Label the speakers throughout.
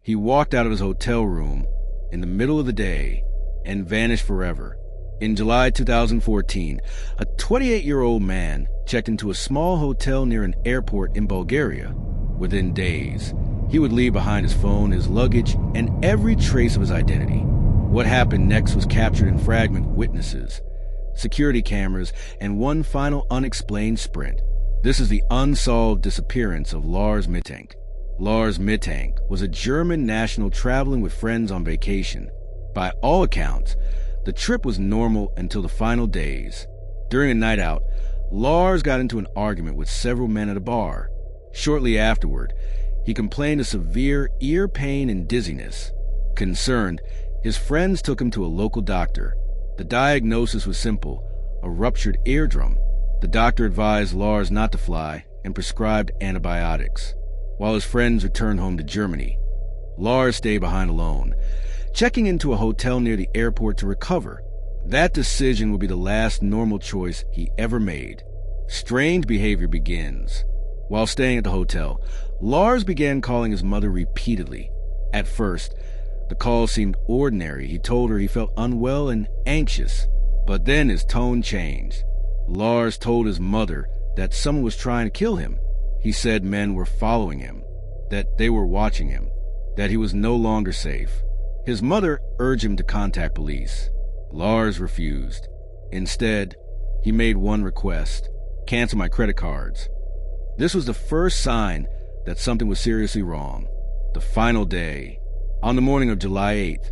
Speaker 1: He walked out of his hotel room in the middle of the day and vanished forever. In July 2014, a 28-year-old man checked into a small hotel near an airport in Bulgaria. Within days, he would leave behind his phone, his luggage, and every trace of his identity. What happened next was captured in fragment witnesses, security cameras, and one final unexplained sprint. This is the unsolved disappearance of Lars Mittank. Lars Mittank was a German national traveling with friends on vacation. By all accounts, the trip was normal until the final days. During a night out, Lars got into an argument with several men at a bar. Shortly afterward, he complained of severe ear pain and dizziness. Concerned, his friends took him to a local doctor. The diagnosis was simple: a ruptured eardrum. The doctor advised Lars not to fly and prescribed antibiotics. While his friends returned home to Germany, Lars stayed behind alone, checking into a hotel near the airport to recover. That decision would be the last normal choice he ever made. Strange behavior begins. While staying at the hotel, Lars began calling his mother repeatedly. At first, the call seemed ordinary. He told her he felt unwell and anxious. But then his tone changed. Lars told his mother that someone was trying to kill him. He said men were following him, that they were watching him, that he was no longer safe. His mother urged him to contact police. Lars refused. Instead, he made one request: cancel my credit cards. This was the first sign that something was seriously wrong. The final day. On the morning of July 8th,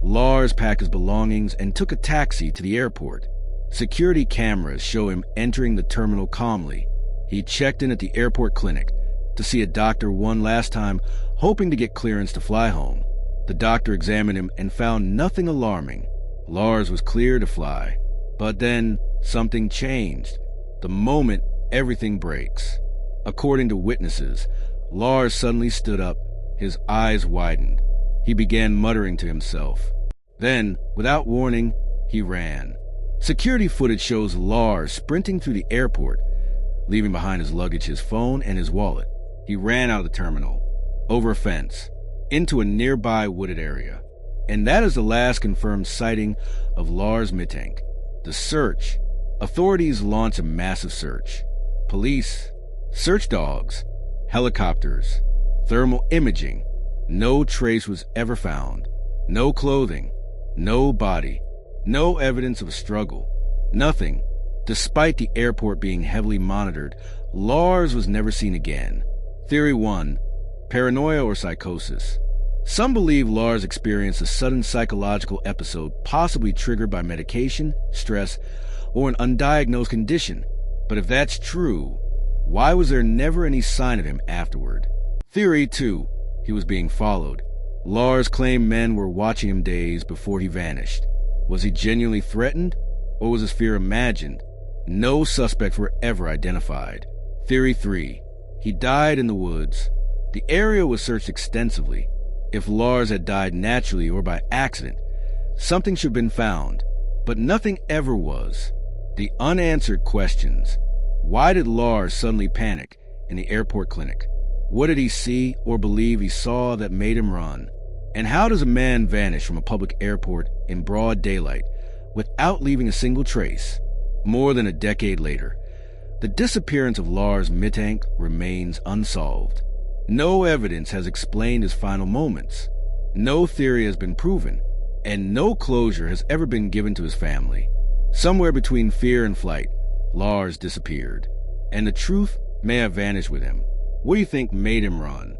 Speaker 1: Lars packed his belongings and took a taxi to the airport. Security cameras show him entering the terminal calmly. He checked in at the airport clinic to see a doctor one last time, hoping to get clearance to fly home. The doctor examined him and found nothing alarming. Lars was clear to fly. But then something changed. The moment everything breaks. According to witnesses, Lars suddenly stood up, his eyes widened. He began muttering to himself. Then, without warning, he ran. Security footage shows Lars sprinting through the airport, leaving behind his luggage, his phone, and his wallet. He ran out of the terminal, over a fence, into a nearby wooded area. And that is the last confirmed sighting of Lars Mittank. The search. Authorities launched a massive search. Police, search dogs, helicopters, thermal imaging. No trace was ever found. No clothing, no body, no evidence of a struggle. Nothing. Despite the airport being heavily monitored, Lars was never seen again. Theory 1. Paranoia or psychosis. Some believe Lars experienced a sudden psychological episode, possibly triggered by medication, stress, or an undiagnosed condition. But if that's true, why was there never any sign of him afterward? Theory 2. He was being followed. Lars claimed men were watching him days before he vanished. Was he genuinely threatened, or was his fear imagined? No suspects were ever identified. Theory 3. He died in the woods. The area was searched extensively. If Lars had died naturally or by accident, something should have been found, but nothing ever was. The unanswered questions. Why did Lars suddenly panic in the airport clinic? What did he see or believe he saw that made him run? And how does a man vanish from a public airport in broad daylight without leaving a single trace? More than a decade later, the disappearance of Lars Mittank remains unsolved. No evidence has explained his final moments. No theory has been proven, and no closure has ever been given to his family. Somewhere between fear and flight, Lars disappeared, and the truth may have vanished with him. What do you think made him run?